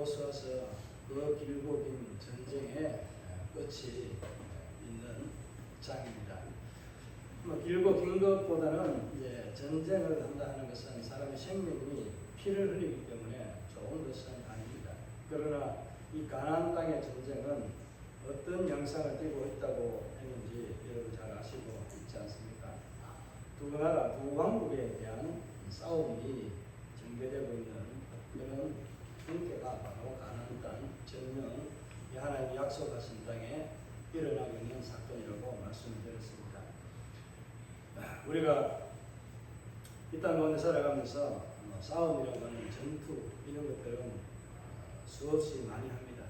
요소와서 그 길고 긴 전쟁의 끝이 있는 장입니다. 길고 긴 것보다는 이제 전쟁을 한다 하는 것은 사람의 생명이 피를 흘리기 때문에 좋은 것은 아닙니다. 그러나 이 가나안 땅의 전쟁은 어떤 영상을 띠고 있다고 했는지 여러분 잘 아시고 있지 않습니까? 두 나라, 두 왕국에 대한 싸움이 전개되고 있는 그런 형태가 바로 가나안 땅 전령 하나님이 약속하신 땅에 일어나고 있는 사건이라고 말씀을 드렸습니다. 우리가 이 땅 가운데 살아가면서 싸움이라고 하는 전투 이런 것들은 수없이 많이 합니다.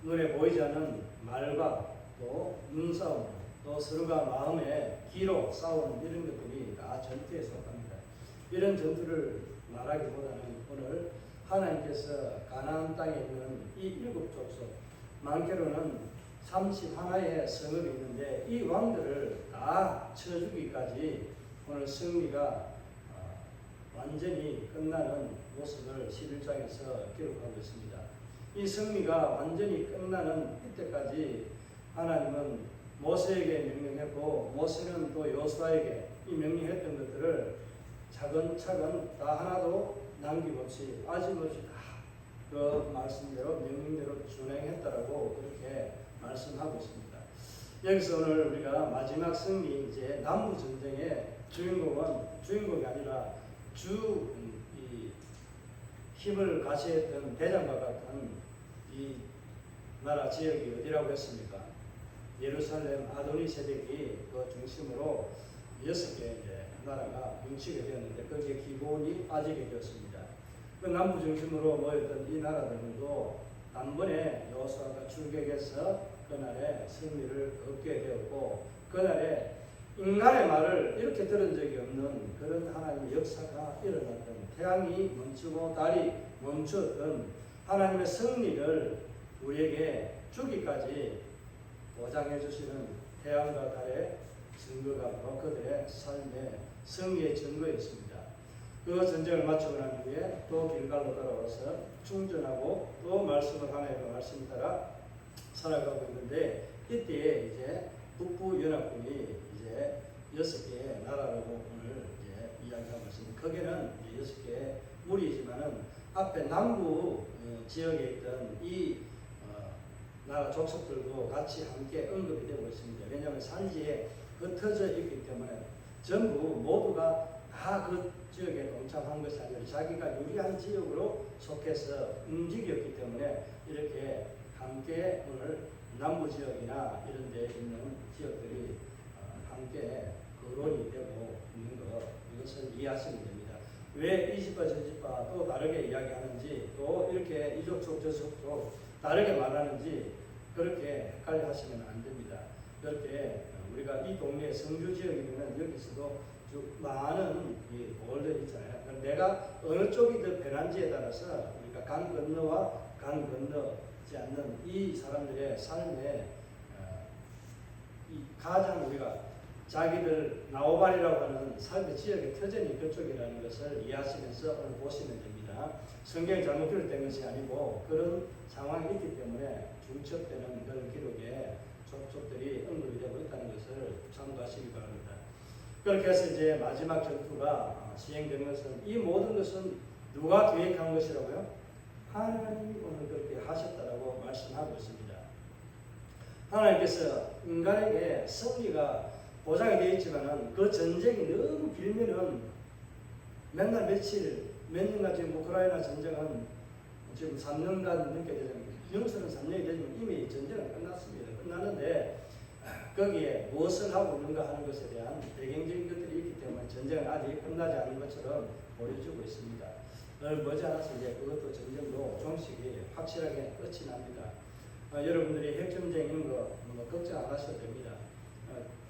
눈에 보이지 않는 말과 또 눈싸움 또 서로가 마음의 기로 싸우는 이런 것들이 다 전투에 속합니다. 이런 전투를 말하기보다는 오늘 하나님께서 가나안 땅에 있는 이 일곱 족속 많게로는 31의 성읍이 있는데 이 왕들을 다 쳐주기까지 오늘 승리가 완전히 끝나는 모습을 11장에서 기록하고 있습니다. 이 승리가 완전히 끝나는 이때까지 하나님은 모세에게 명령했고 모세는 또 여호수아에게 이 명령했던 것들을 차근차근 다 하나도 남김없이 아짐없이 다 그 말씀대로 명령대로 준행했다라고 그렇게 말씀하고 있습니다. 여기서 오늘 우리가 마지막 승리 이제 남부 전쟁의 주인공이 아니라 이 힘을 가시했던 대장과 같은 이 나라 지역이 어디라고 했습니까? 예루살렘 아도니세덱이 그 중심으로 6개 나라가 뭉치게 되었는데 거기에 기본이 빠지게 되었습니다. 그 남부 중심으로 모였던 이 나라들도 단번에 여호수아가 출격해서 그날에 승리를 얻게 되었고 그날에 인간의 말을 이렇게 들은 적이 없는 그런 하나님의 역사가 일어났던 태양이 멈추고 달이 멈추었던 하나님의 승리를 우리에게 주기까지 보장해 주시는 태양과 달의 증거가 바로 그들의 삶의 승리의 증거였습니다. 그 전쟁을 마치고 난 후에 또 길갈로 돌아와서 충전하고 또 말씀을 하나님의 말씀 따라 살아가고 있는데 이때에 이제 북부 연합군이 이제 6개의 나라라고 오늘 이제 이야기하고 있습니다. 거기는 6개의 무리이지만은 앞에 남부 지역에 있던 이 나라 족속들도 같이 함께 언급이 되고 있습니다. 왜냐하면 산지에 흩어져 있기 때문에 전부 모두가 다 그 지역에 동참한 것이 아니라 자기가 유리한 지역으로 속해서 움직였기 때문에 이렇게 함께 오늘 남부 지역이나 이런 데 있는 지역들이 함께 거론이 되고 있는 것 이것을 이해하시면 됩니다. 왜 이 집과 저 집과 또 다르게 이야기하는지 또 이렇게 이족 속 저족 속 다르게 말하는지 그렇게 헷갈려 하시면 안 됩니다. 그렇게 우리가 이 동네의 성주 지역이면 여기서도 많은 돌들이 있잖아요. 내가 어느 쪽이 더 편한지에 따라서 우리가 강 건너와 강 건너지 않는 이 사람들의 삶에 이 가장 우리가 자기들 나오발이라고 하는 삶의 지역의 터전이 그쪽이라는 것을 이해하시면서 오늘 보시면 됩니다. 성경이 잘못 기록된 것이 아니고 그런 상황이 있기 때문에 중첩되는 그런 기록에 족속들이 언급이 되고 있다는 것을 참고하시기 바랍니다. 그렇게 해서 이제 마지막 전투가 시행되는 것은 이 모든 것은 누가 계획한 것이라고요? 하나님이 오늘 그렇게 하셨다라고 말씀하고 있습니다. 하나님께서 인간에게 승리가 보장이 되어 있지만은 그 전쟁이 너무 길면은 맨날 며칠 몇 년간 지금 우크라이나 전쟁은 지금 3년간 넘게 되잖아요. 영설은 3년이 되지만 이미 전쟁은 끝났습니다. 끝났는데 거기에 무엇을 하고 있는가 하는 것에 대한 배경적인 것들이 있기 때문에 전쟁은 아직 끝나지 않은 것처럼 보여주고 있습니다. 머지않아서 이제 그것도 전쟁도 종식이 확실하게 끝이 납니다. 여러분들이 핵전쟁 이런 거 걱정 안 하셔도 됩니다.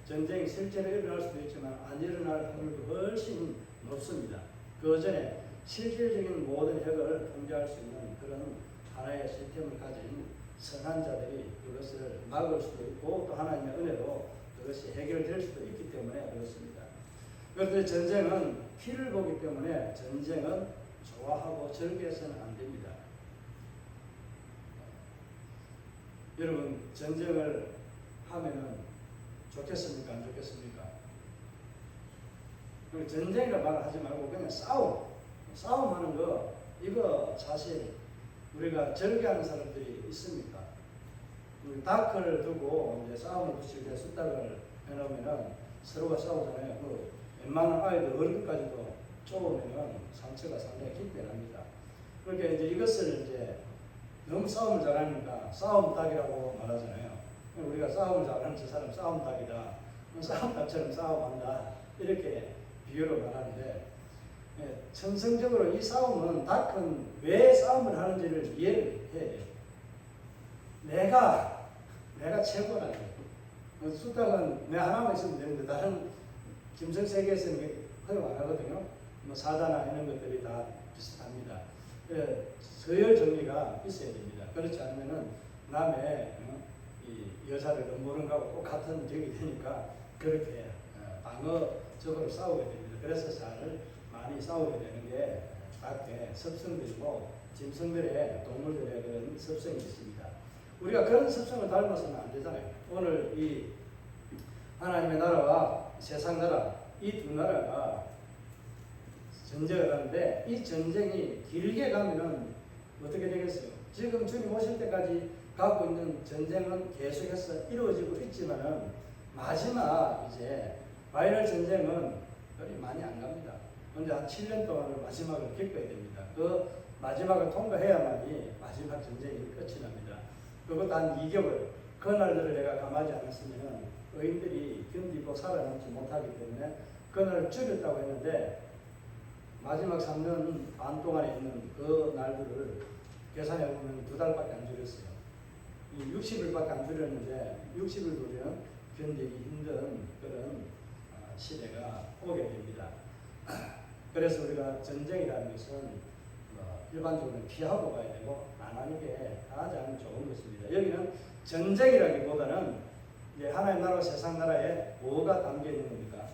전쟁이 실제로 일어날 수도 있지만 안 일어날 확률도 훨씬 높습니다. 그 전에 실질적인 모든 핵을 통제할 수 있는 그런 하나의 시스템을 가진 선한 자들이 그것을 막을 수도 있고 또 하나님의 은혜로 그것이 해결될 수도 있기 때문에 그렇습니다. 그런데 전쟁은 피를 보기 때문에 전쟁은 좋아하고 즐겨서는 안 됩니다. 여러분 전쟁을 하면은 좋겠습니까? 안 좋겠습니까? 전쟁이라 말하지 말고 그냥 싸움하는 거 이거 사실 우리가 절개하는 사람들이 있습니까? 다크를 두고 이제 싸움을 붙일 때 숫닥을 해놓으면은 서로가 싸우잖아요. 그 웬만한 아이들 어른까지도 쪼으면은 상처가 상당히 깊게 납니다. 그러니까 이제 이것을 이제 너무 싸움을 잘하니까 싸움닭이라고 말하잖아요. 우리가 싸움을 잘하는 저 사람 싸움닭이다. 싸움닭처럼 싸움한다. 이렇게 비유로 말하는데 천성적으로 이 싸움은 닭은 왜 싸움을 하는지를 이해를 해야 돼요. 내가 최고라는 거예요. 숫닭은 내 하나만 있으면 되는데 다른 짐승 세계에서는 허용 안 하거든요. 뭐 사자나 이런 것들이 다 비슷합니다. 서열 정리가 있어야 됩니다. 그렇지 않으면은 남의 이 여자를 넘보는 거하고 똑같은 적이 되니까 그렇게 방어적으로 싸우게 됩니다. 그래서 잘 많이 싸우게 되는 게 닭의 습성들이고 짐승들의 동물들의 그런 습성이 있습니다. 우리가 그런 습성을 닮아서는 안 되잖아요. 오늘 이 하나님의 나라와 세상 나라 이 두 나라가 전쟁을 하는데 이 전쟁이 길게 가면은 어떻게 되겠어요? 지금 주님 오실 때까지 갖고 있는 전쟁은 계속해서 이루어지고 있지만은 마지막 이제 바이럴 전쟁은 그리 많이 안 갑니다. 근데 한 7년 동안을 마지막을 겪어야 됩니다. 그 마지막을 통과해야만이 마지막 전쟁이 끝이 납니다. 그것도 한 2개월. 그 날들을 내가 감하지 않았으면 의인들이 견디고 살아남지 못하기 때문에 그 날을 줄였다고 했는데 마지막 3년 반 동안에 있는 그 날들을 계산해 보면 2달밖에 안 줄였어요. 60일밖에 안 줄였는데 60일 도면 견디기 힘든 그런 시대가 오게 됩니다. 그래서 우리가 전쟁이라는 것은 일반적으로 피하고 가야 되고 안 하는 게 가장 좋은 것입니다. 여기는 전쟁이라기보다는 이제 하나님 나라와 세상 나라에 뭐가 담겨 있는 겁니까?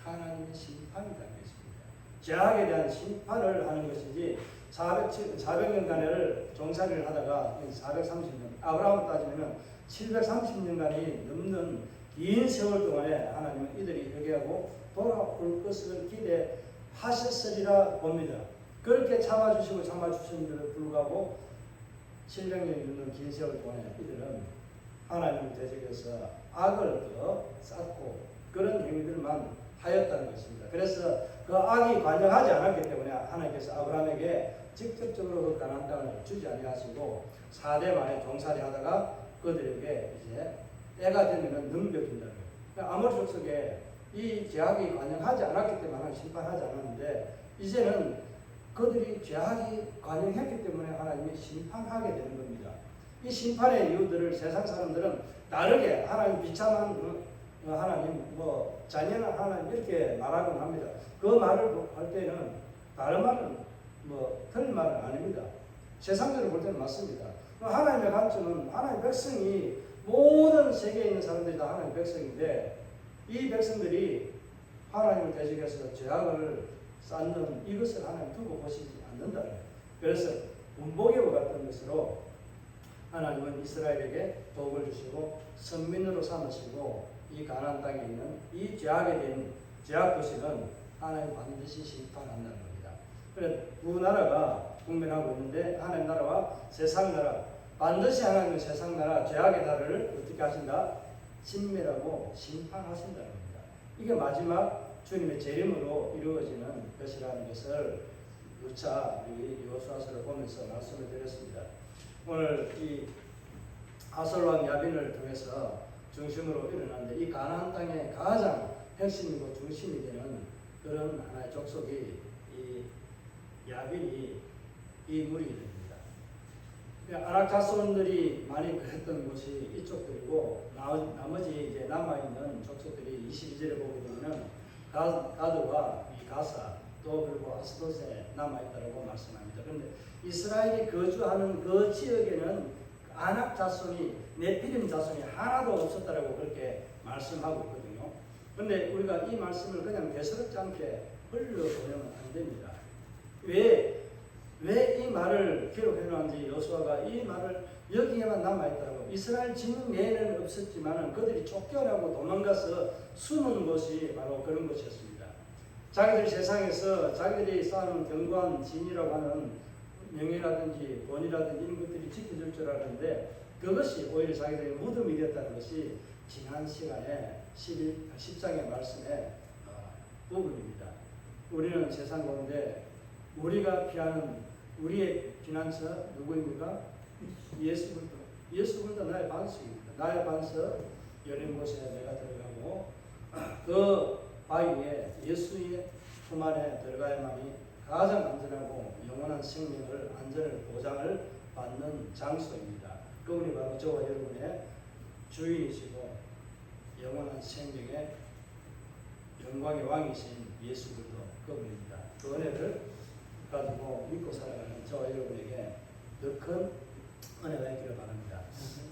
하나님의 심판이 담겨 있습니다. 죄악에 대한 심판을 하는 것이지 400년간을 종살이를 하다가 430년 아브라함을 따지면 730년간이 넘는 긴 세월 동안에 하나님은 이들이 회개하고 돌아올 것을 기대하셨으리라 봅니다. 그렇게 참아주시고 참아주셨는데도 불구하고 700년이 넘는 긴 세월 동안에 이들은 하나님을 대적해서 악을 더 쌓고 그런 행위들만 하였다는 것입니다. 그래서 그 악이 관영하지 않았기 때문에 하나님께서 아브라함에게 직접적으로 그 가나안 땅을 주지 아니하시고 4대 만에 종살이 하다가 그들에게 이제 때가 되면은 넘겨준다는 거예요. 그러니까 아모리 족속에 이 죄악이 관영하지 않았기 때문에 하나님 심판하지 않았는데 이제는 그들이 죄악이 관영했기 때문에 하나님이 심판하게 되는 겁니다. 이 심판의 이유들을 세상 사람들은 다르게 하나님 비참한 하나님, 잔인한 하나님 이렇게 말하곤 합니다. 그 말을 할 때는 다른 말은 틀린 말은 아닙니다. 세상적으로 볼 때는 맞습니다. 하나님의 관점은 하나님의 백성이 모든 세계에 있는 사람들이 다 하나님의 백성인데 이 백성들이 하나님을 대적해서 죄악을 쌓는 이것을 하나님 두고 보시지 않는다는 거예요. 그래서 문복이와 같은 것으로 하나님은 이스라엘에게 복을 주시고 선민으로 삼으시고 이 가나안 땅에 있는 이 죄악에 대한 죄악 도시는 하나님 반드시 심판한다는 겁니다. 그래서 두 나라가 국면하고 있는데 하나님 나라와 세상 나라 반드시 하나님은 세상 나라 죄악의 나라를 어떻게 하신다? 진멸하고 심판하신다는 겁니다. 이게 마지막 주님의 재림으로 이루어지는 것이라는 것을 누차 우리 여호수아서를 보면서 말씀을 드렸습니다. 오늘 이 하솔왕 야빈을 통해서 중심으로 일어났는데 이 가나안 땅의 가장 핵심이고 중심이 되는 그런 하나의 족속이 이 야빈이 이 무리가 됩니다. 아낙 자손들이 많이 그랬던 곳이 이쪽들이고 나머지 이제 남아있는 족속들이 22절에 보게 되면 가드와 이 가사 또 그리고 아스돗에 남아있다고 말씀합니다. 그런데 이스라엘이 거주하는 그 지역에는 아낙 자손이 네피림 자손이 하나도 없었다라고 그렇게 말씀하고 있거든요. 그런데 우리가 이 말씀을 그냥 대수롭지 않게 흘려보내면 안 됩니다. 왜 왜 이 말을 기록해 놓은지 여호수아가 이 말을 여기에만 남아있더라고. 이스라엘 진영 내에는 없었지만 그들이 쫓겨나고 도망가서 숨은 곳이 바로 그런 곳이었습니다. 자기들 세상에서 자기들이 쌓아놓은 견고한 진이라고 하는 명예라든지 권위라든지 이런 것들이 지켜줄 줄 알았는데 그것이 오히려 자기들의 무덤이 되었다는 것이 지난 시간에 10장의 말씀의 부분입니다. 우리는 세상 가운데 우리가 피하는 우리의 피난처 누구입니까? 예수 그리스도. 예수 그리스도 나의 반석입니다. 나의 반석 여린 곳에 내가 들어가고 그 바위에 예수의 품 안에 들어가야만이 가장 안전하고 영원한 생명을 안전을 보장을 받는 장소입니다. 그분이 바로 저와 여러분의 주인이시고 영원한 생명의 영광의 왕이신 예수 그리스도 그분입니다. 그 은혜를 가지고 믿고 살아가는 저와 여러분에게 더 큰 은혜가 있기를 바랍니다.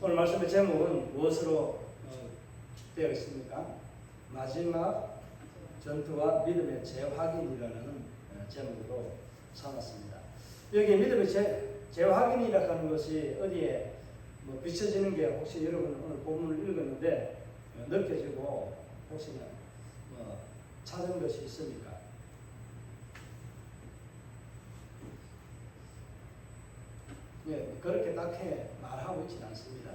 오늘 말씀의 제목은 무엇으로 되어 있습니까? 마지막 전투와 믿음의 재확인이라는 제목으로 삼았습니다. 여기 믿음의 재확인이라고 하는 것이 어디에 비춰지는 게 혹시 여러분 오늘 본문을 읽었는데 느껴지고 혹시 찾은 것이 있습니까? 예, 그렇게 딱히 말하고 있지는 않습니다.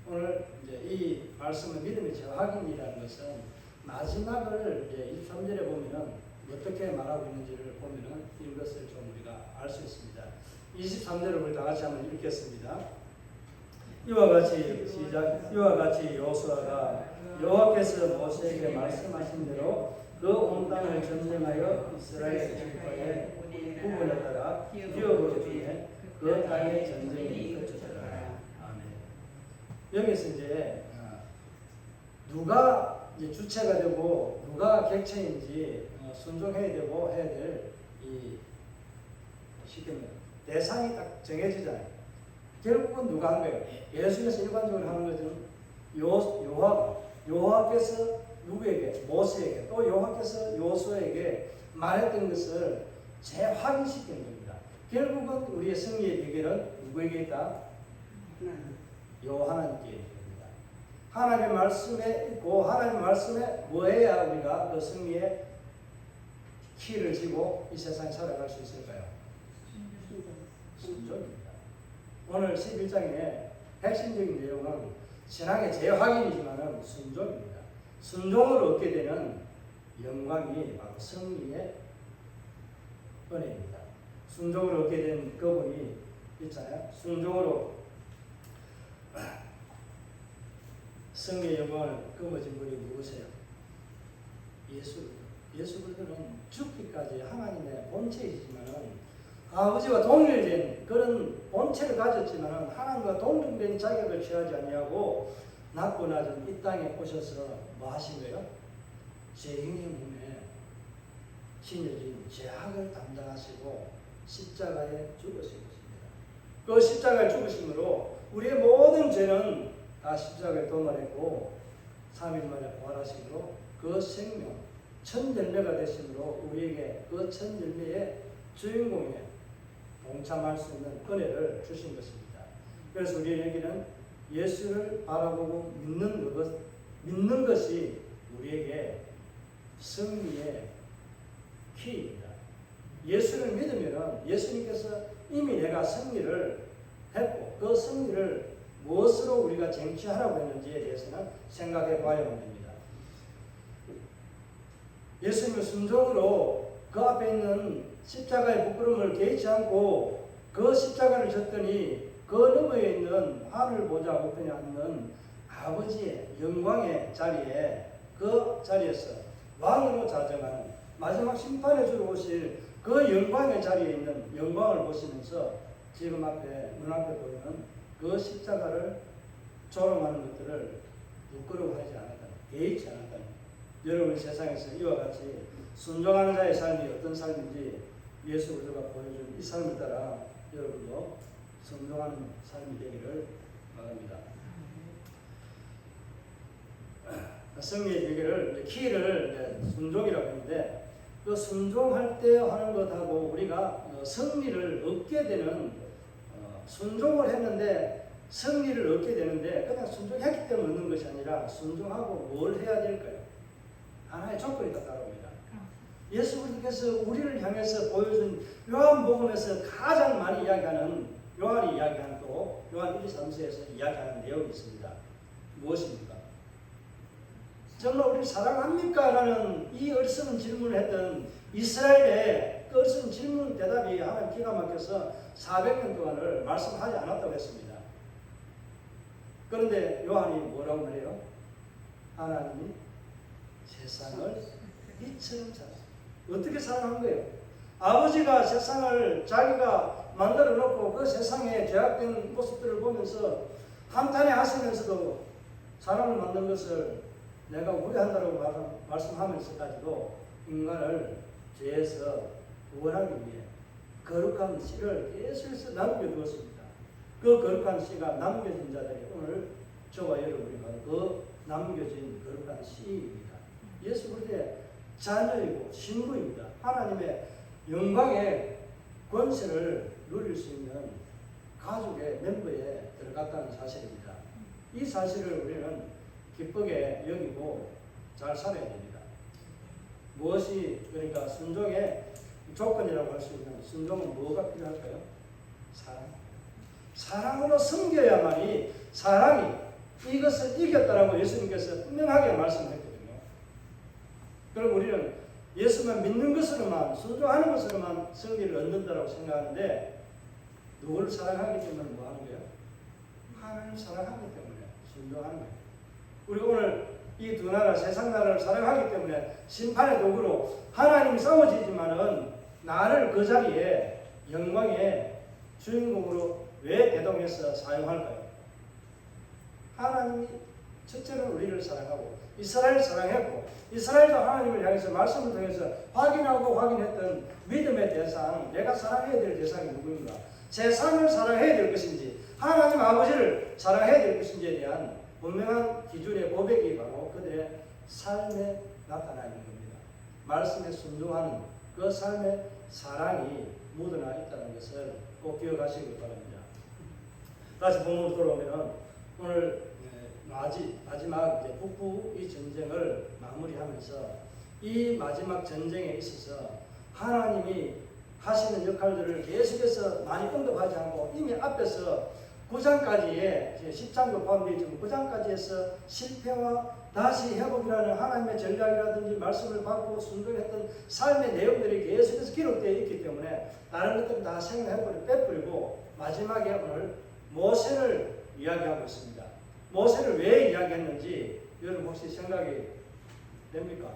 오늘 이제 이 말씀은 믿음의 재확인이라는 것은 마지막을 이제 23절에 보면은 어떻게 말하고 있는지를 보면은 이것을 좀 우리가 알 수 있습니다. 23절을 우리 다 같이 한번 읽겠습니다. 이와 같이 시작. 이와 같이 여호수아가 여호와께서 모세에게 말씀하신 대로 그 온 땅을 전쟁하여 이스라엘 지파의 구분에 따라 기업을 중에 그 땅의 전쟁이 그쳤더라. 아멘. 여기서 이제 누가 이제 주체가 되고 누가 객체인지 순종해야 되고 해야 될 이 시키면 대상이 딱 정해지잖아요. 결국은 누가 한 거예요? 예수께서 일반적으로 하는 거죠. 여호와께서 누구에게? 모세에게 또 여호와께서 여호수아에게 말했던 것을 재확인시키는 겁니다. 결국은 우리의 승리의 비결은 누구에게 있다? 하나님께 있습니다. 하나님의 말씀에 있고 하나님의 말씀에 뭐 해야 우리가 그 승리의 키를 쥐고 이 세상에 살아갈 수 있을까요? 순종입니다. 오늘 11장의 핵심적인 내용은 신앙의 재확인이지만 순종입니다. 순종을 얻게 되는 영광이 바로 승리의 은혜입니다. 순종을 얻게 된 그분이 있잖아요. 순종으로 승리의 영광을 거머쥔 분이 누구세요? 예수 그리스도는 죽기까지 하나님의 본체이지만은 아버지와 동일된 그런 본체를 가졌지만은 하나님과 동등된 자격을 취하지 아니하고 낮고 낮은 이 땅에 오셔서 뭐 하신 거예요? 죄인의 몸에 신여진 죄악을 담당하시고 십자가에 죽으신 것입니다. 그 십자가에 죽으심으로 우리의 모든 죄는 다 십자가에 도말했고 3일 만에 부활하심으로 그 생명 천 열매가 되심으로 우리에게 그 천 열매의 주인공에 동참할 수 있는 은혜를 주신 것입니다. 그래서 우리에게는 예수를 바라보고 믿는 것이 우리에게 승리의 키입니다. 예수를 믿으면 예수님께서 이미 내가 승리를 했고 그 승리를 무엇으로 우리가 쟁취하라고 했는지에 대해서는 생각해 봐야만 됩니다. 예수님의 순종으로 그 앞에 있는 십자가의 부끄러움을 개의치 않고 그 십자가를 졌더니 그 너머에 있는 하늘 보좌 우편에 앉는 아버지의 영광의 자리에 그 자리에서 왕으로 자정하는 마지막 심판의 주로 오실 그 영광의 자리에 있는 영광을 보시면서 지금 앞에 눈앞에 보이는 그 십자가를 조롱하는 것들을 부끄러워하지 않았다는, 개의치 않았다는. 여러분 세상에서 이와 같이 순종하는 자의 삶이 어떤 삶인지 예수 그리스도가 보여준 이 삶을 따라 여러분도 순종하는 삶이 되기를 바랍니다. 승리의 비결을 키를 순종이라고 했는데 그 순종할 때 하는 것하고 우리가 승리를 얻게 되는 순종을 했는데 승리를 얻게 되는데 그냥 순종했기 때문에 얻는 것이 아니라 순종하고 뭘 해야 될까요? 하나의 조건이 다 따라옵니다. 예수 그리스도께서 우리를 향해서 보여준 요한복음에서 가장 많이 이야기하는 요한이 이야기하는 또 요한 1, 3세에서 이야기하는 내용이 있습니다. 무엇입니까? 정말 우리를 사랑합니까? 라는 이 어리석은 질문을 했던 이스라엘의 그 어리석은 질문 대답이 하나님 기가 막혀서 400년 동안을 말씀하지 않았다고 했습니다. 그런데 요한이 뭐라고 말해요? 하나님이 세상을 이처럼 사랑했어요. 어떻게 사랑한 거예요? 아버지가 세상을 자기가 만들어 놓고 그 세상에 죄악된 모습들을 보면서 한탄해 하시면서도 사람을 만든 것을 내가 후회한다고 말씀하면서까지도 인간을 죄에서 구원하기 위해 거룩한 씨를 계속해서 남겨두었습니다. 그 거룩한 씨가 남겨진 자들이 오늘 저와 여러분이 바로 그 남겨진 거룩한 씨입니다. 예수 그리스도의 자녀이고 신부입니다. 하나님의 영광의 권세를 누릴 수 있는 가족의 멤버에 들어갔다는 사실입니다. 이 사실을 우리는 기쁘게 여기고 잘 살아야 됩니다. 무엇이 그러니까 순종의 조건이라고 할 수 있는 순종은 뭐가 필요할까요? 사랑. 사랑으로 섬겨야만이 사랑이 이것을 이겼다라고 예수님께서 분명하게 말씀했거든요. 그럼 우리는 예수만 믿는 것으로만 순종하는 것으로만 승리를 얻는다고 생각하는데 누구를 사랑하기 때문에 뭐 하는 거예요? 하나님을 사랑하기 때문에 순종하는 거예요. 우리가 오늘 이 두 나라 세상 나라를 사랑하기 때문에 심판의 도구로 하나님이 싸워지지만은 나를 그 자리에 영광의 주인공으로 왜 대동해서 사용할까요? 하나님이 첫째로 우리를 사랑하고 이스라엘을 사랑했고 이스라엘도 하나님을 향해서 말씀을 통해서 확인하고 확인했던 믿음의 대상, 내가 사랑해야 될 대상이 누구인가? 세상을 사랑해야 될 것인지 하나님 아버지를 사랑해야 될 것인지에 대한 분명한 기준의 고백이 바로 그들의 삶에 나타나 있는 겁니다. 말씀에 순종하는 그 삶의 사랑이 묻어나 있다는 것을 꼭 기억하시기 바랍니다. 다시 본문으로 돌아오면 오늘 마지막 이제 북부 이 전쟁을 마무리하면서 이 마지막 전쟁에 있어서 하나님이 하시는 역할들을 계속해서 많이 언급하지 않고 이미 앞에서 9장까지의 10장도 포함되어 있지만 9장까지 해서 실패와 다시 회복이라는 하나님의 전략이라든지 말씀을 받고 순종했던 삶의 내용들이 계속해서 기록되어 있기 때문에 다른 것들은 다 생각해버리고 빼버리고 마지막에 오늘 모세를 이야기하고 있습니다. 모세를 왜 이야기했는지 여러분 혹시 생각이 됩니까?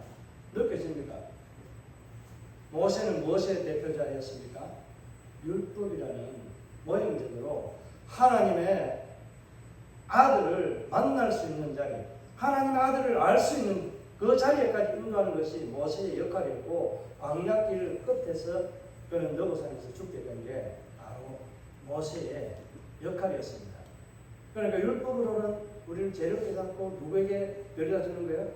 느껴집니까? 모세는 무엇의 대표자였습니까? 율법이라는 모형제대로 하나님의 아들을 만날 수 있는 자리, 하나님의 아들을 알 수 있는 그 자리에까지 인도하는 것이 모세의 역할이었고 광야길 끝에서 그는 너보산에서 죽게 된 게 바로 모세의 역할이었습니다. 그러니까 율법으로는 우리를 죄를 깨닫고 누구에게 데려다 주는 거예요?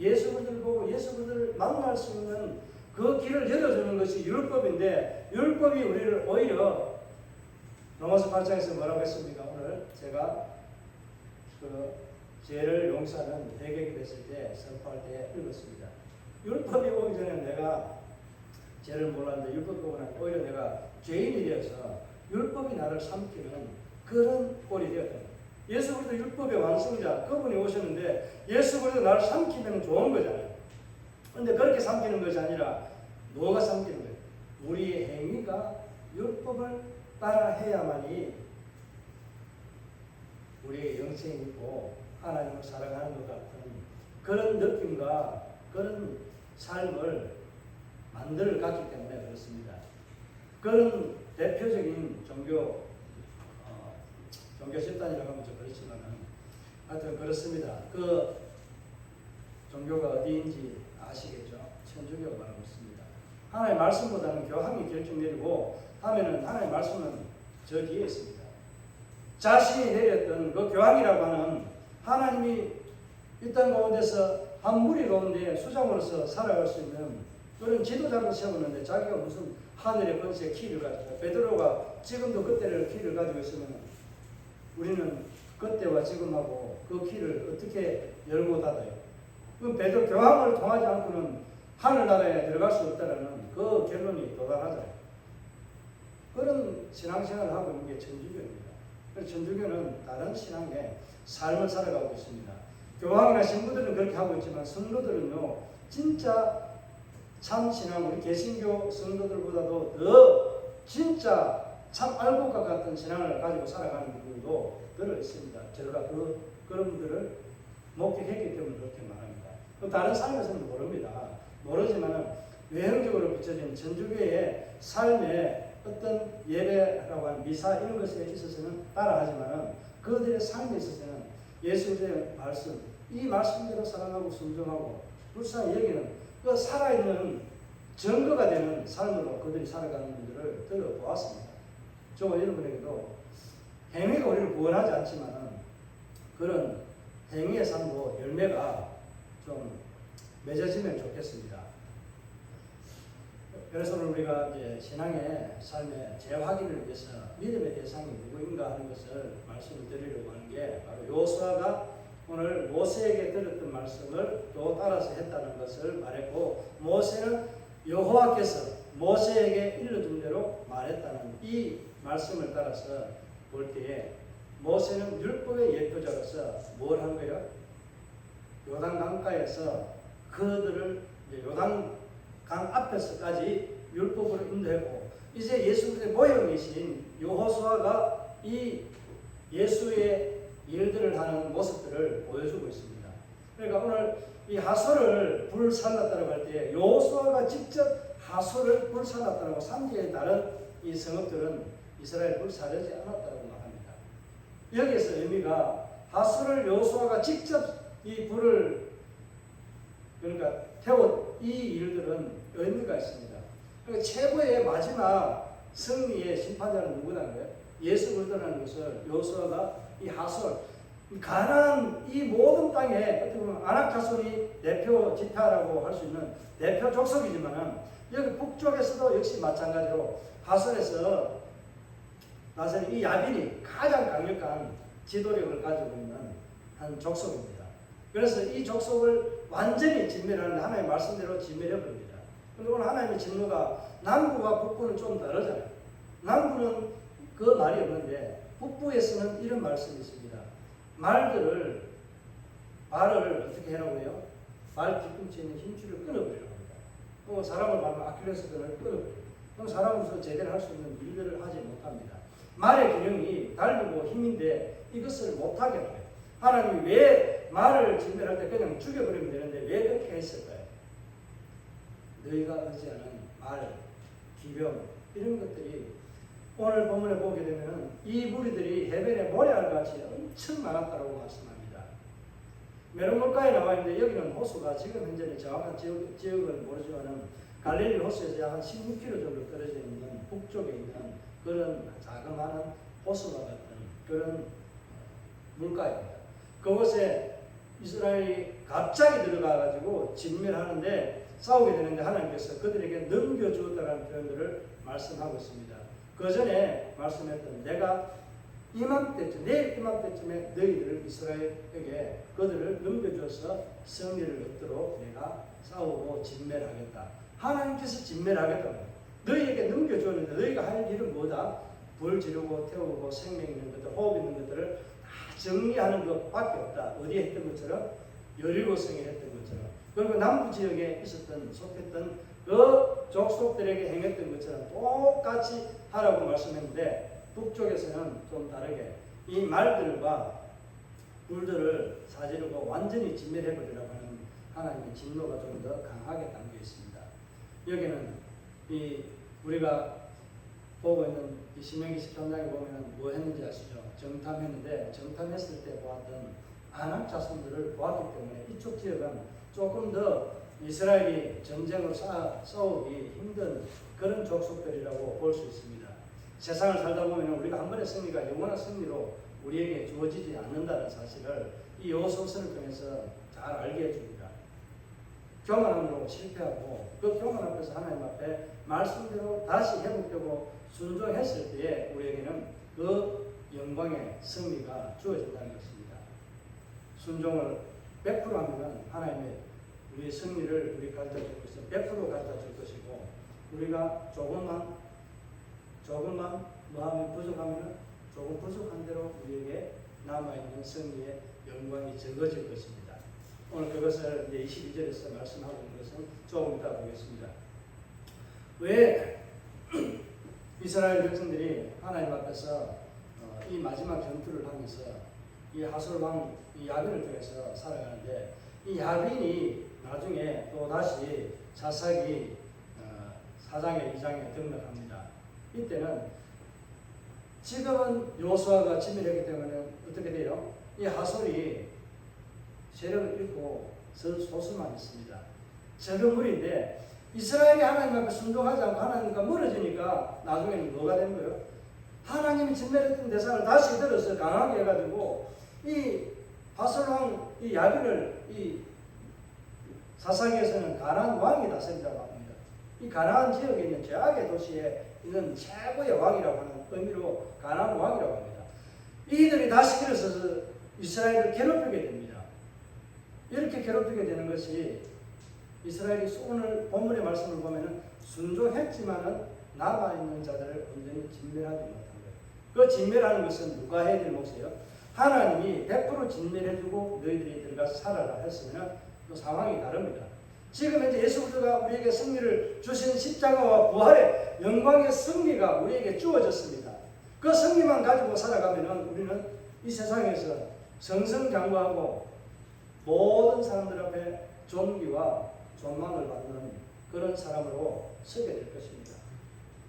예수 그리스도를 보고 예수 그리스도를 만날 수 있는 그 길을 열어주는 것이 율법인데 율법이 우리를 오히려 로마서 8장에서 뭐라고 했습니까? 오늘 제가 그 죄를 용서하는 회개가 됐을 때 선포할 때 읽었습니다. 율법이 오기 전에 내가 죄를 몰랐는데 율법 보고 나니 오히려 내가 죄인이 되어서 율법이 나를 삼키는 그런 꼴이 되었다. 예수 그리스도 율법의 완성자 그분이 오셨는데 예수 그리스도 나를 삼키면 좋은 거잖아요. 그런데 그렇게 삼키는 것이 아니라 뭐가 삼키는 거예요? 우리의 행위가 율법을 따라 해야만이 우리의 영생이 있고 하나님을 사랑하는 것 같은 그런 느낌과 그런 삶을 만들어갔기 때문에 그렇습니다. 그런 대표적인 종교 집단이라고 하면 좀 그렇지만 하여튼 그렇습니다. 그 종교가 어디인지 아시겠죠? 천주교가 말하고 있습니다. 하나님의 말씀보다는 교황이 결정 내리고 하면은 하나님의 말씀은 저 뒤에 있습니다. 자신이 내렸던 그 교황이라고 하는 하나님이 이 땅 가운데서 한 무리 가운데 수장으로서 살아갈 수 있는 그런 지도자로 세웠는데 자기가 무슨 하늘의 권세 키를 가지고 베드로가 지금도 그때를 키를 가지고 있으면 우리는 그때와 지금하고 그 키를 어떻게 열고 닫아요? 그 베드로 교황을 통하지 않고는 하늘나라에 들어갈 수 없다라는 그 결론이 도달하잖아요. 그런 신앙생활을 하고 있는 게 천주교입니다. 그래서 천주교는 다른 신앙의 삶을 살아가고 있습니다. 교황이나 신부들은 그렇게 하고 있지만 성도들은요, 진짜 참 신앙, 우리 개신교 성도들보다도 더 진짜 참 알곡과 같은 신앙을 가지고 살아가는 분들도 들어 있습니다. 제가 그런 분들을 목격했기 때문에 그렇게 말합니다. 다른 삶에서는 모릅니다. 모르지만 외형적으로 비춰진 천주교의 삶의 어떤 예배라고 하는 미사 이런 것에 있어서는 따라하지만 그들의 삶에 있어서는 예수의 말씀, 이 말씀대로 사랑하고 순종하고 불쌍히 여기는 그 살아있는 증거가 되는 삶으로 그들이 살아가는 분들을 들어보았습니다. 저와 여러분에게도 행위가 우리를 구원하지 않지만 그런 행위의 삶도 열매가 좀 맺어지면 좋겠습니다. 그래서 우리가 이제 신앙의 삶의 재확인을 위해서 믿음의 대상이 누구인가 하는 것을 말씀을 드리려고 하는 게 바로 여호수아가 오늘 모세에게 들었던 말씀을 또 따라서 했다는 것을 말했고, 모세는 여호와께서 모세에게 일러준 대로 말했다는 이 말씀을 따라서 볼 때에 모세는 율법의 예표자로서 뭘 한 거예요? 요단 강가에서 그들을 요단 강 앞에서까지 율법으로 인도했고, 이제 예수 그리스도의 모형이신 여호수아가 이 예수의 일들을 하는 모습들을 보여주고 있습니다. 그러니까 오늘 이 하솔을 불살랐다고 할 때 여호수아가 직접 하솔을 불살랐다고 3제에 다른 이 성읍들은 이스라엘 불사르지 않았다고 말합니다. 여기에서 의미가 하솔을 여호수아가 직접 이 불을 그러니까 태운 이 일들은 의미가 있습니다. 그러니까 최고의 마지막 승리의 심판자는 누구라는 거예요? 예수 그리스도라는 것을 여호수아가 이 하솔, 가나안 이 모든 땅에 어떻게 보면 아낙 자손이 대표 지파라고 할 수 있는 대표 족속이지만은 여기 북쪽에서도 역시 마찬가지로 하솔에서 나서는 이 야빈이 가장 강력한 지도력을 가지고 있는 한 족속입니다. 그래서 이 족속을 완전히 진멸하는데 하나님의 말씀대로 진멸해버립니다. 그런데 오늘 하나님의 진노가 남부와 북부는 좀 다르잖아요. 남부는 그 말이 없는데 북부에서는 이런 말씀이 있습니다. 말을 어떻게 해라고 해요? 말 뒤꿈치에 있는 힘줄을 끊어버리라고 합니다. 사람을 말하면 아킬레스건을 끊어버려요. 그럼 사람으로서 제대로 할 수 있는 일들을 하지 못합니다. 말의 기능이 달리고 힘인데 이것을 못하게 해요. 하나님이 왜 말을 진멸할 때 그냥 죽여버리면 되는데 왜 그렇게 했을까요? 너희가 의지하는 말, 기병 이런 것들이 오늘 본문에 보게 되면 이 무리들이 해변의 모래알같이 엄청 많았다고 말씀합니다. 메론물가에 나와 있는데 여기는 호수가 지금 현재는 정확한 지역은 모르지만 갈릴리 호수에서 약 한 16km 정도 떨어져 있는 북쪽에 있는 그런 자그마한 호수와 같은 그런 물가입니다. 그곳에 이스라엘이 갑자기 들어가가지고 진멸하는데 싸우게 되는데 하나님께서 그들에게 넘겨주었다는 표현들을 말씀하고 있습니다. 그 전에 말씀했던 내가 이맘때쯤, 내일 이맘때쯤에 너희들을 이스라엘에게 그들을 넘겨줘서 승리를 얻도록 내가 싸우고 진멸하겠다. 하나님께서 진멸하겠다. 너희에게 넘겨줬는데 너희가 할 일은 뭐다? 불 지르고 태우고 생명 있는 것들, 호흡 있는 것들을 다 정리하는 것밖에 없다. 어디에 했던 것처럼? 여리고성에 했던 것처럼. 그리고 남부 지역에 있었던 속했던 그 족속들에게 행했던 것처럼 똑같이 하라고 말씀했는데 북쪽에서는 좀 다르게 이 말들과 불들을 사지르고 완전히 진멸해버리라고 하는 하나님의 진노가 좀 더 강하게 담겨 있습니다. 여기는 이 우리가 보고 있는 이 신명기 13장에 보면 뭐 했는지 아시죠? 정탐했는데 정탐했을 때 보았던 아낙 자손들을 보았기 때문에 이쪽 지역은 조금 더 이스라엘이 전쟁으로 싸우기 힘든 그런 족속들이라고 볼 수 있습니다. 세상을 살다 보면 우리가 한 번의 승리가 영원한 승리로 우리에게 주어지지 않는다는 사실을 이 여호수아서를 통해서 잘 알게 해줍니다. 교만함으로 실패하고 그 교만 앞에서 하나님 앞에 말씀대로 다시 회복되고 순종했을 때에 우리에게는 그 영광의 승리가 주어진다는 것입니다. 순종을 100% 하면 하나님의 우리의 승리를 우리 가르쳐 줄 것이고 100% 가르쳐 줄 것이고 우리가 조금만 마음이 부족하면 조금 부족한 대로 우리에게 남아있는 승리의 영광이 적어질 것입니다. 오늘 그것을 이제 22절에서 말씀하고 있는 것은 조금 이따 보겠습니다. 왜 이스라엘 백성들이 하나님 앞에서 이 마지막 전투를 하면서 이 하솔 왕 이 야빈을 통해서 살아가는데 이 야빈이 나중에 또 다시 사사기 4장에 2장에 등장합니다. 이때는 지금은 여호수아가 진멸했기 때문에 어떻게 돼요? 이 하솔이 세력을 잃고 소수만 있습니다. 적은 무리인데 이스라엘이 하나님 앞에 순종하지 않고 하나님과 멀어지니까 나중에는 뭐가 된 거예요? 하나님이 진멸했던 대상을 다시 들어서 강하게 해가지고 이 하솔왕 이 야빈을 이 사사기에서는 가나안 왕이 다스린다고 합니다. 이 가나안 지역에 있는 제약의 도시에 있는 최고의 왕이라고 하는 의미로 가나안 왕이라고 합니다. 이들이 다시 일어서서 이스라엘을 괴롭히게 됩니다. 이렇게 괴롭히게 되는 것이 이스라엘이 오늘 본문의 말씀을 보면은 순종했지만은 남아있는 자들을 온전히 진멸하지 못한 거예요. 그 진멸하는 것은 누가 해야 될 몫이에요? 하나님이 100% 진멸해주고 너희들이 들어가서 살아라 했으면 그 상황이 다릅니다. 지금 현재 예수 그리스도가 우리에게 승리를 주신 십자가와 부활의 영광의 승리가 우리에게 주어졌습니다. 그 승리만 가지고 살아가면은 우리는 이 세상에서 승승장구하고 모든 사람들 앞에 존귀와 존망을 받는 그런 사람으로 서게 될 것입니다.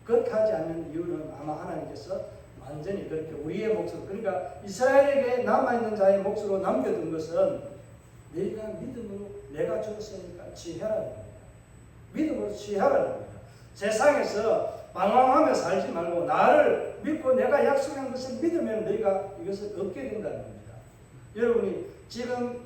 그렇게 하지 않는 이유는 아마 하나님께서 완전히 그렇게 우리의 몫으로, 그러니까 이스라엘에게 남아있는 자의 몫으로 남겨둔 것은 너희가 믿음으로 내가 주었으니까 취하라는 겁니다. 믿음으로 취하라는 겁니다. 세상에서 방황하며 살지 말고 나를 믿고 내가 약속한 것을 믿으면 너희가 이것을 얻게 된다는 겁니다. 여러분이 지금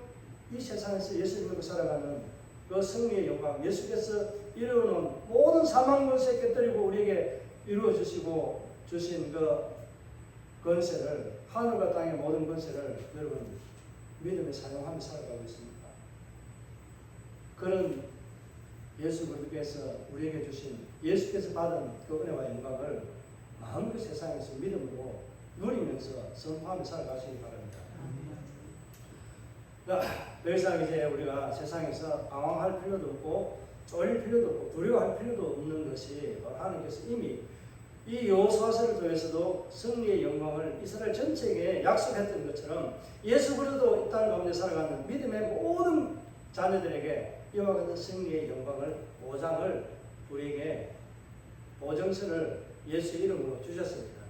이 세상에서 예수 믿고 살아가는 그 승리의 영광, 예수께서 이루어놓은 모든 사망 권세 깨뜨리고 우리에게 이루어 주시고 주신 그 권세를, 하늘과 땅의 모든 권세를 여러분 믿음에 사용하며 살아가고 있습니다. 그런 예수 그리스도께서 우리에게 주신, 예수께서 받은 그 은혜와 영광을 마음껏 세상에서 믿음으로 누리면서 선포하며 살아가시기 바랍니다. 더 이상 이제 우리가 세상에서 방황할 필요도 없고 쫄릴 필요도 없고 두려워할 필요도 없는 것이 하나님께서 이미 이 여호수아서를 통해서도 승리의 영광을 이스라엘 전체에게 약속했던 것처럼 예수 그리스도 이 땅 가운데 살아가는 믿음의 모든 자녀들에게 이와 같은 승리의 영광을, 보장을 우리에게 보증서를 예수 이름으로 주셨습니다.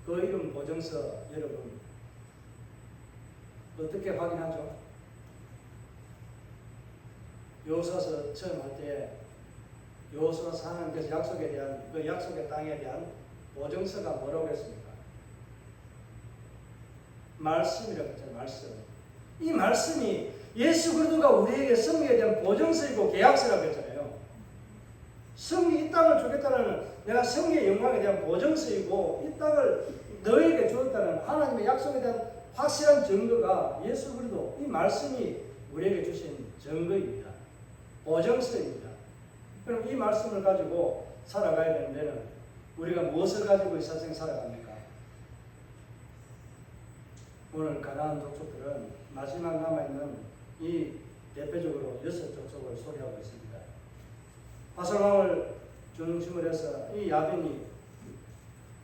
그 이름 보증서 여러분 어떻게 확인하죠? 여호수아서 처음 할 때 여호수아서 하나님께서 약속에 대한 그 약속의 땅에 대한 보증서가 뭐라고 했습니까? 말씀이라고 했잖아요. 말씀. 이 말씀이 예수 그리스도가 우리에게 승리에 대한 보증서이고 계약서라고 했잖아요. 승리, 이 땅을 주겠다는 내가 승리의 영광에 대한 보증서이고 이 땅을 너에게 주었다는 하나님의 약속에 대한 확실한 증거가 예수 그리스도, 이 말씀이 우리에게 주신 증거입니다. 보증서입니다. 그럼 이 말씀을 가지고 살아가야 되는 데는 우리가 무엇을 가지고 이 세상에 살아갑니까? 오늘 가나안 족속들은 마지막 남아있는 이 대표적으로 6 족속을 소개하고 있습니다. 하솔왕을 중심으로 해서 이 야빈이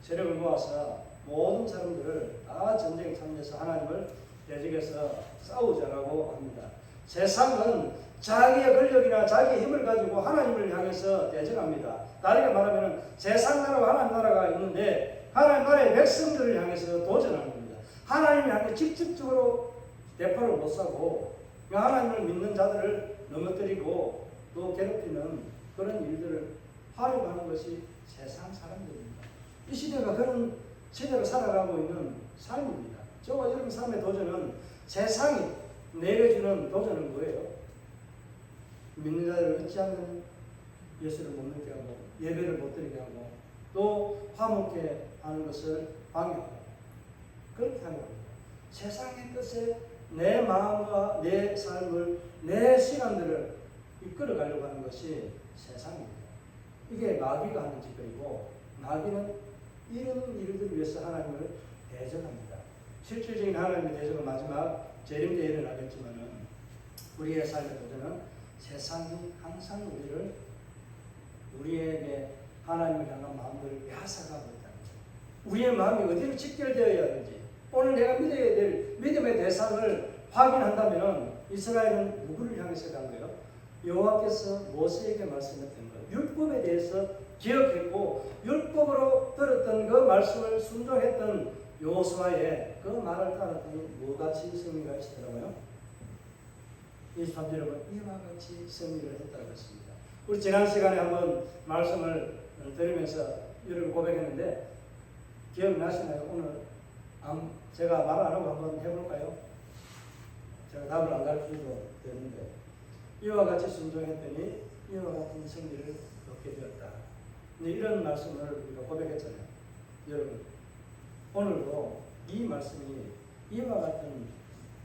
세력을 모아서 모든 사람들을 다 전쟁에 참여해서 하나님을 대적해서 싸우자라고 합니다. 세상은 자기의 권력이나 자기의 힘을 가지고 하나님을 향해서 대적합니다. 다르게 말하면 세상 나라와 하나님 나라가 있는데 하나님 나라의 백성들을 향해서 도전하는 겁니다. 하나님을 향해 직접적으로 대파를 못 사고 하나님을 믿는 자들을 넘어뜨리고 또 괴롭히는 그런 일들을 하려고 하는 것이 세상 사람들입니다. 이 시대가 그런 시대를 살아가고 있는 삶입니다. 저와 여러분 삶의 도전은 세상이 내게 주는 도전은 뭐예요? 믿는 자들을 어찌하면 예수를 못 믿게 하고 예배를 못 드리게 하고 또 화목해 하는 것을 방해하고 그렇게 하는 겁니다. 세상의 뜻에 내 마음과 내 삶을 내 시간들을 이끌어 가려고 하는 것이 세상입니다. 이게 마귀가 하는 짓거리고 마귀는 이런 일들을 위해서 하나님을 대적합니다. 실질적인 하나님의 대적은 마지막 재림 때 일어나겠지만은 우리의 삶의 도전은 세상이 항상 우리에게 하나님을 향한 마음을 빼앗아가고 있다는 거예요. 우리의 마음이 어디로 직결되어야 하는지 오늘 내가 믿어야 될 믿음의 대상을 확인한다면 이스라엘은 누구를 향해서 간 거예요? 여호와께서 모세에게 말씀했던 것, 율법에 대해서 기억했고 율법으로 들었던 그 말씀을 순종했던 여호수아의 그 말을 따랐더니 뭐같이 승리가 있었더라고요? 23절에 보면 이와 같이 승리를 했다고 했습니다. 우리 지난 시간에 한번 말씀을 들으면서 여러분 고백했는데 기억나시나요? 오늘 제가 말 안 하고 한번 해볼까요? 제가 답을 안 가르쳐도 되는데 이와 같이 순종했더니 이와 같은 승리를 얻게 되었다. 이런 말씀을 우리가 고백했잖아요. 여러분 오늘도 이 말씀이 이와 같은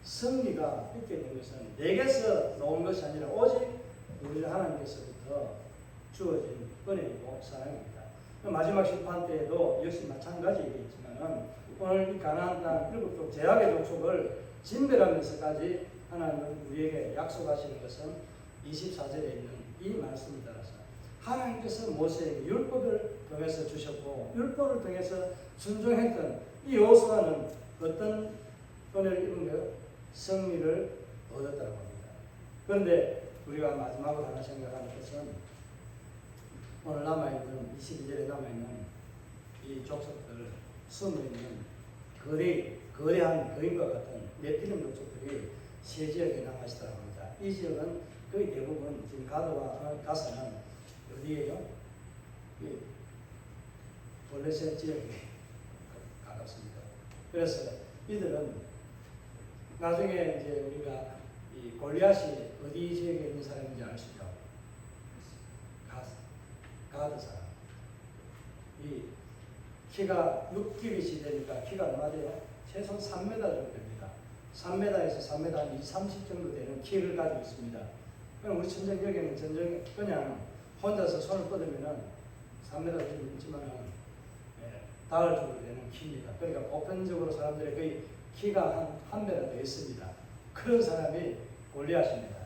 승리가 있게 된 것은 내게서 나온 것이 아니라 오직 우리 하나님께서부터 주어진 은혜이고 사랑입니다. 마지막 심판 때에도 역시 마찬가지이겠지만 오늘 이 가나안 땅 일곱 족 제약의 족속을 진멸하면서까지 하나님은 우리에게 약속하시는 것은 24절에 있는 이 말씀을 따라서 하나님께서 모세에게 율법을 통해서 주셨고 율법을 통해서 순종했던 이 여호수아는 어떤 은혜를 입은 거예요? 승리를 얻었다고 합니다. 그런데 우리가 마지막으로 하나 생각하는 것은 오늘 남아있는 22절에 남아있는 이 족속들 숨어있는 거대한 거인과 같은 네피림 족속들이 세 지역에 남아있다고 합니다. 이 지역은 거의 대부분 지금 가서는 어디예요? 블레셋 지역에 가깝습니다. 그래서 이들은 나중에 이제 우리가 이 골리앗이 어디 지역에 있는 사람인지 아시죠? 가드 사람. 이 키가 6큐빗이 시대니까 키가 얼마 돼요? 최소 3m 정도 됩니다. 3m에서 3m 한 30 정도 되는 키를 가지고 있습니다. 그럼 우리 천정역에는 전정 그냥 혼자서 손을 뻗으면은 3m 정도 있지만은 닿을 정도 되는 키입니다. 그러니까 보편적으로 사람들의 거의 키가 한 배나 더 있습니다. 그런 사람이 골리앗입니다.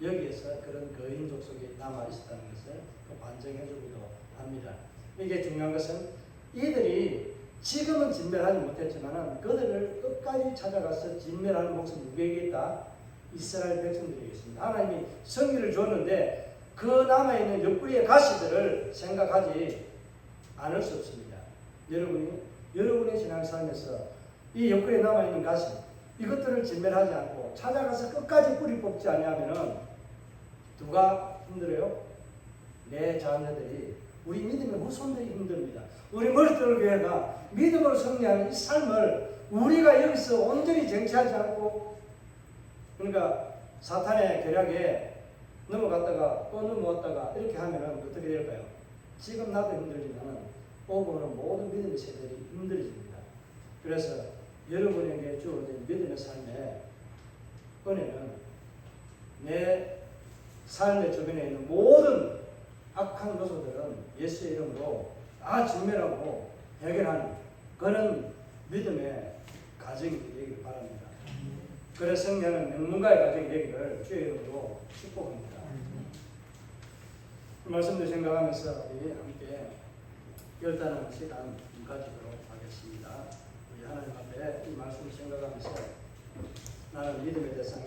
여기에서 그런 거인 족속이 남아 있었다는 것을 반증해주기도 합니다. 이게 중요한 것은 이들이 지금은 진멸하지 못했지만 그들을 끝까지 찾아가서 진멸하는 몫은 누구에게 있다? 이스라엘 백성들에게 있습니다. 하나님이 승리를 줬는데 그 남아있는 옆구리의 가시들을 생각하지 않을 수 없습니다. 여러분의 신앙 삶에서 이 옆구리에 남아있는 가시 이것들을 진멸하지 않고 찾아가서 끝까지 뿌리 뽑지 아니하면은 누가 힘들어요? 내 자녀들이 우리 믿음의 후손들이 힘듭니다. 우리 머리들 교회가 믿음으로 승리하는 이 삶을 우리가 여기서 온전히 쟁취하지 않고 그러니까 사탄의 계략에 넘어갔다가 또 넘어왔다가 이렇게 하면은 어떻게 될까요? 지금 나도 힘들지만 오고 오는 모든 믿음의 세대들이 힘들어집니다. 그래서 여러분에게 주어진 믿음의 삶의 은혜는 내 삶의 주변에 있는 모든 악한 요소들은 예수의 이름으로 다 진멸하고 해결하는 그런 믿음의 가정이 되기를 바랍니다. 그래서 승리하는 명문가의 가정이 되기를 주의 이름으로 축복합니다. 그 말씀들 생각하면서 우리 함께 결단하는 시간 가지도록 하겠습니다. 우리 하나님 앞에 이 말씀을 생각하면서 나는 믿음의 대상이